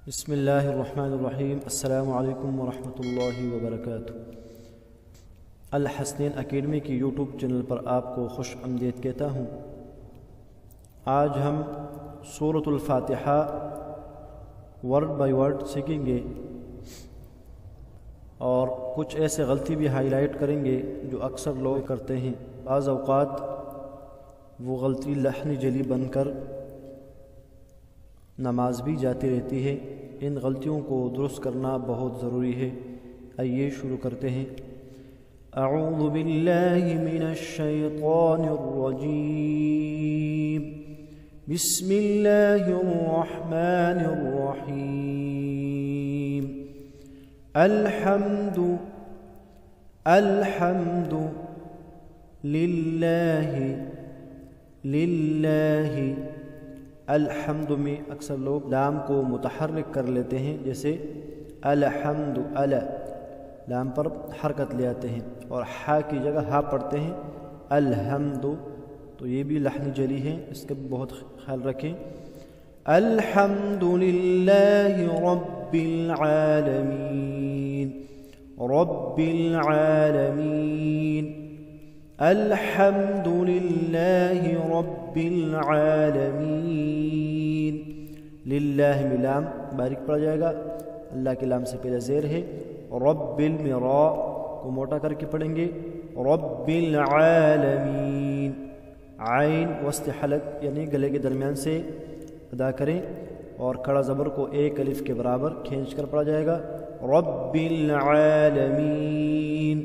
بسم اللہ الرحمن الرحیم۔ السلام علیکم ورحمۃ اللہ وبرکاتہ۔ الحسنین اکیڈمی کی یوٹیوب چینل پر آپ کو خوش آمدید کہتا ہوں۔ آج ہم سورۃ الفاتحہ ورڈ بائی ورڈ سیکھیں گے اور کچھ ایسے غلطی بھی ہائی لائٹ کریں گے جو اکثر لوگ کرتے ہیں۔ بعض اوقات وہ غلطی لحن جلی بن کر نماز بھی جاتی رہتی ہے۔ ان غلطیوں کو درست کرنا بہت ضروری ہے۔ آئیے شروع کرتے ہیں۔ اعوذ باللہ من الشیطان الرجیم، بسم اللہ الرحمن الرحیم۔ الحمد للہ الحمد میں اکثر لوگ لام کو متحرک کر لیتے ہیں، جیسے الحمد لام پر حرکت لے آتے ہیں اور ہا کی جگہ ہا پڑھتے ہیں الحمد، تو یہ بھی لحن جلی ہے، اس کا بھی بہت خیال رکھیں۔ الحمد للہ رب العالمین، رب العالمین، الحمد للہ رب العالمین۔ للہ میں لام باریک پڑ جائے گا، اللہ کے لام سے پہلے زیر ہے۔ رب میں را کو موٹا کر کے پڑھیں گے، رب العالمین۔ عین وسط حلق یعنی گلے کے درمیان سے ادا کریں اور کھڑا زبر کو ایک الف کے برابر کھینچ کر پڑھا جائے گا، رب العالمین۔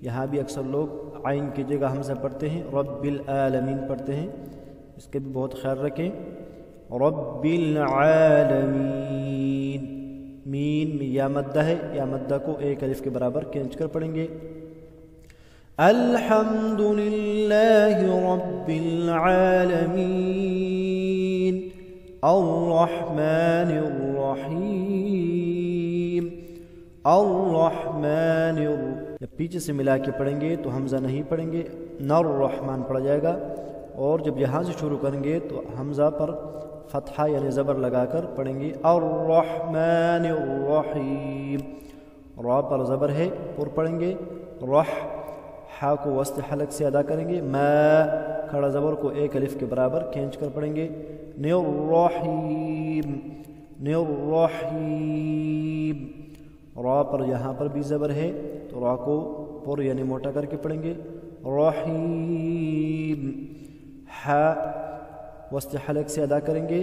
یہاں بھی اکثر لوگ عین کی جگہ حمزہ پڑھتے ہیں، رب العالمین پڑھتے ہیں، اس کے بھی بہت خیال رکھیں۔ رب العالمین، مین میں یا مدہ ہے، یا مدہ کو ایک الف کے برابر کھینچ کر پڑھیں گے۔ الحمد للہ رب العالمین، الرحمن الرحیم، الرحمن جب پیچھے سے ملا کے پڑھیں گے تو حمزہ نہیں پڑھیں گے، نر رحمان پڑھا جائے گا، اور جب یہاں سے شروع کریں گے تو حمزہ پر فتحہ یعنی زبر لگا کر پڑھیں گے، الرحمن الرحیم۔ را پر زبر ہے، پر پڑھیں گے، رح ہا کو وسط حلق سے ادا کریں گے، ما کھڑا زبر کو ایک الف کے برابر کھینچ کر پڑھیں گے، نرحیم، نرحیم۔ را پر یہاں پر بھی زبر ہے تو را کو پر یعنی موٹا کر کے پڑھیں گے، رحیم۔ ہا وسط حلق سے ادا کریں گے،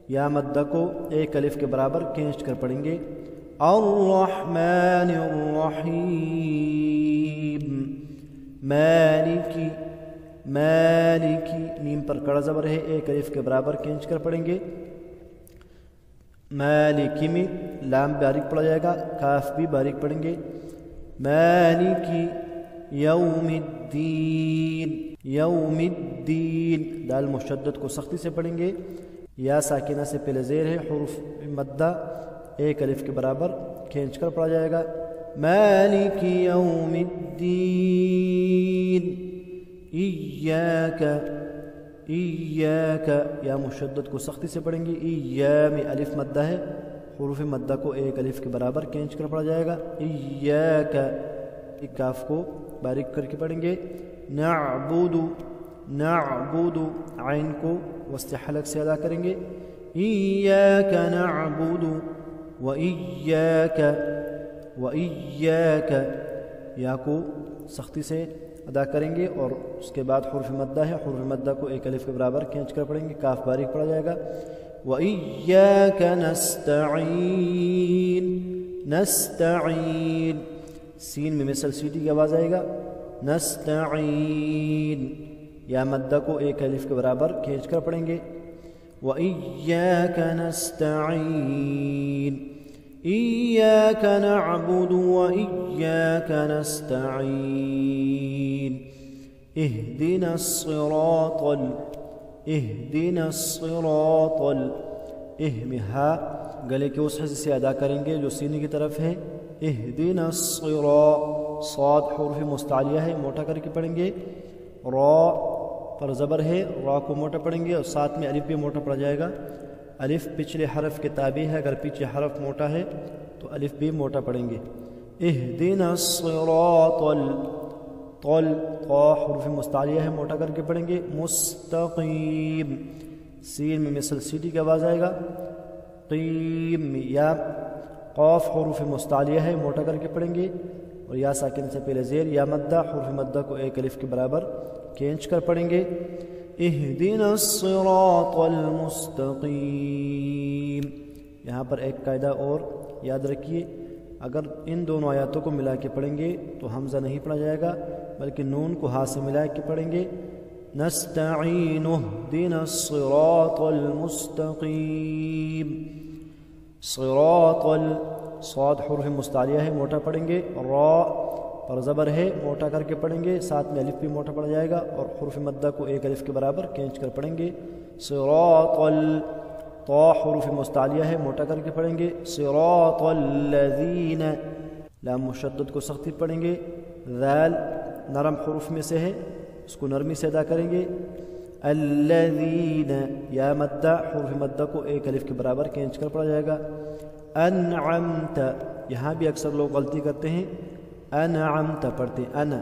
یا مدہ کو ایک الف کے برابر کھینچ کر پڑھیں گے، الرحمن الرحیم۔ مالکی، مالکی میم پر کڑا زبر ہے، ایک الف کے برابر کھینچ کر پڑھیں گے۔ مالکی میں لام باریک پڑھا جائے گا، کاف بھی باریک پڑھیں گے۔ مالکی یوم الدین، یوم الدین، دال مشدد کو سختی سے پڑھیں گے، یا ساکنہ سے پہلے زیر ہے، حروف مدہ ایک الف کے برابر کھینچ کر پڑھا جائے گا۔ مالک یوم الدین، ایاک، ایاک، یا مشدد کو سختی سے پڑھیں گے، ایا میں الف مدہ ہے، حروف مدہ کو ایک الف کے برابر کھینچ کر پڑھا جائے گا، ایاک، کاف کو باریک کر کے پڑھیں گے۔ نعبد، نعبد، عین کو وسط حلق سے ادا کریں گے، ایاک نعبد و ایاک، و ایاک، یا کو سختی سے ادا کریں گے اور اس کے بعد حروف مدہ ہے، حروف مدہ کو ایک الف کے برابر کھینچ کر پڑھیں گے، کاف باریک پڑھا جائے گا۔ وَإِيَّاكَ نَسْتَعِينُ، نَسْتَعِينُ، سین میں مثل سیٹی کی آواز آئے گا، نستعین، یا مدہ کو ایک الف کے برابر کھینچ کر پڑھیں گے۔ وَإِيَّاكَ نَسْتَعِينُ، إِيَّاكَ نَعْبُدُ وَإِيَّاكَ نَسْتَعِينُ، اهْدِنَا الصِّرَاطَ، اهْدِنَا الصِّرَاطَ، میں ہا گلے کے اس حصے سے ادا کریں گے جو سینے کی طرف ہے، اهْدِنَا الصِّرَاطَ، صاد حروف مستعلیہ ہے، موٹا کر کے پڑھیں گے، را پر زبر ہے، را کو موٹا پڑھیں گے اور ساتھ میں الف بھی موٹا پڑا جائے گا، الف پچھلے حرف کے تابع ہے، اگر پیچھے حرف موٹا ہے تو الف بھی موٹا پڑھیں گے۔ اہدنا الصراط طل قا حروف مستعلیہ ہے، موٹا کر کے پڑھیں گے۔ مستقیم سین میں مثل سیٹی کی آواز آئے گا۔ قیم یا قاف حروف مستعلیہ ہے، موٹا کر کے پڑھیں گے، اور یا ساکن سے پہلے زیر یا مدہ، حروف مدہ کو ایک الف کے برابر کھینچ کر پڑھیں گے۔ اہدنا الصراط المستقیم۔ یہاں پر ایک قاعدہ اور یاد رکھیے، اگر ان دونوں آیاتوں کو ملا کے پڑھیں گے تو حمزہ نہیں پڑھا جائے گا، بلکہ نون کو ہاتھ سے ملا کے پڑھیں گے۔ نستعین اہدنا الصراط المستقیم۔ صراط صاد حروف مستعلیہ ہے، موٹا پڑھیں گے، را پر زبر ہے، موٹا کر کے پڑھیں گے، ساتھ میں الف بھی موٹا پڑھا جائے گا، اور حروف مدہ کو ایک الف کے برابر کھینچ کر پڑھیں گے۔ صراط طا حروف مستعلیہ ہے، موٹا کر کے پڑھیں گے۔ صراط الذین لام مشدد کو سختی پڑھیں گے۔ ذال نرم حروف میں سے ہے، اس کو نرمی سے ادا کریں گے۔ الذین یا مدہ حروف مدہ کو ایک الف کے برابر کھینچ کر پڑھا جائے گا۔ انعمت یہاں بھی اکثر لوگ غلطی کرتے ہیں، انعمت پڑھتے ہیں انا،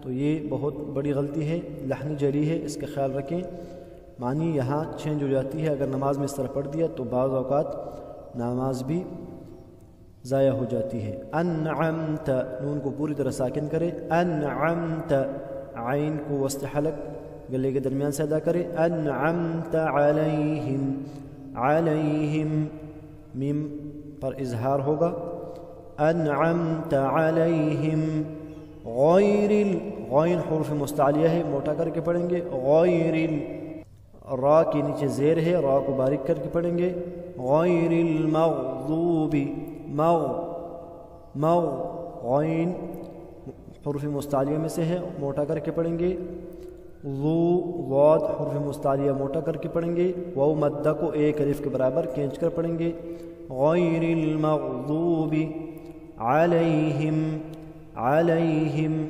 تو یہ بہت بڑی غلطی ہے، لحن جلی ہے، اس کا خیال رکھیں، معنی یہاں چینج ہو جاتی ہے۔ اگر نماز میں اس طرح پڑھ دیا تو بعض اوقات نماز بھی ضائع ہو جاتی ہے۔ انعمت نون کو پوری طرح ساکن کرے، انعمت عین کو وسط حلق گلے کے درمیان سے ادا کرے۔ انعمت علیہم علیہم میم پر اظہار ہوگا۔ انعمت علیہم غیر غین حروف مستعلیہ ہے، موٹا کر کے پڑھیں گے۔ غیر را کے نیچے زیر ہے، را کو باریک کر کے پڑھیں گے۔ غیر المغضوب غین حروف مستعلیہ میں سے ہے، موٹا کر کے پڑھیں گے۔ ذو ضاد حروف مستعلیہ موٹا کر کے پڑھیں گے، واو مدہ کو ایک الف کے برابر کھینچ کر پڑھیں گے۔ غیر المغضوب علیہم علیہم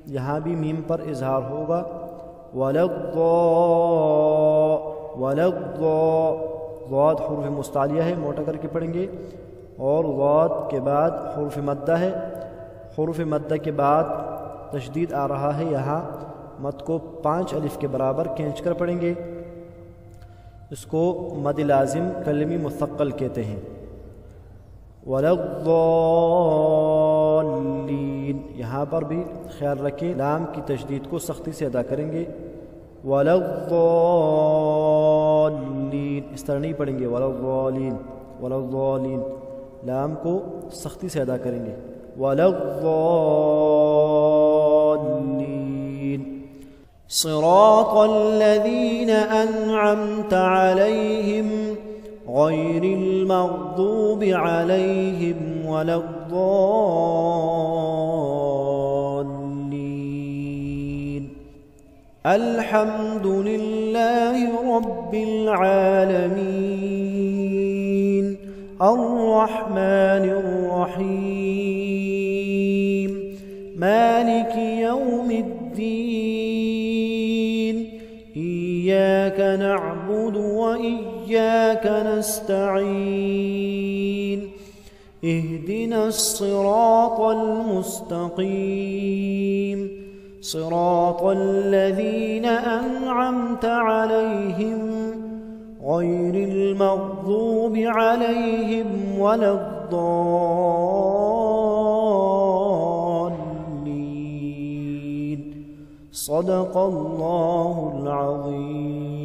یہاں بھی میم پر اظہار ہوگا۔ ضاد حروف مستعلیہ ہے، موٹا کر کے پڑھیں گے، اور ضاد کے بعد حروف مدہ ہے، حروف مدہ کے بعد تشدید آ رہا ہے، یہاں مد کو 5 الف کے برابر کھینچ کر پڑھیں گے۔ اس کو مد لازم کلمی مثقل کہتے ہیں۔ وَلَضَّالِّينَ یہاں پر بھی خیال رکھیں، لام کی تشدید کو سختی سے ادا کریں گے۔ وَلَضَّالِّينَ اس طرح نہیں پڑھیں گے، وَلَضَّالِينَ وَلَضَّالِينَ لام کو سختی سے ادا کریں گے۔ وَلَضَّالِّينَ صِرَاطَ الَّذِينَ أَنْعَمْتَ عَلَيْهِمْ غَيْرِ الْمَغْضُوبِ عَلَيْهِمْ وَلَا الضَّالِّينَ الْحَمْدُ لِلَّهِ رَبِّ الْعَالَمِينَ الرَّحْمَنِ الرَّحِيمِ مَالِكِ يَوْمِ الدِّينِ إِيَّاكَ نَعْبُدُ وَإِيَّاكَ نَسْتَعِينُ اهْدِنَا الصِّرَاطَ الْمُسْتَقِيمَ صِرَاطَ الَّذِينَ أَنْعَمْتَ عَلَيْهِمْ غَيْرِ الْمَغْضُوبِ عَلَيْهِمْ وَلَا الضَّالِّينَ صدق الله العظيم.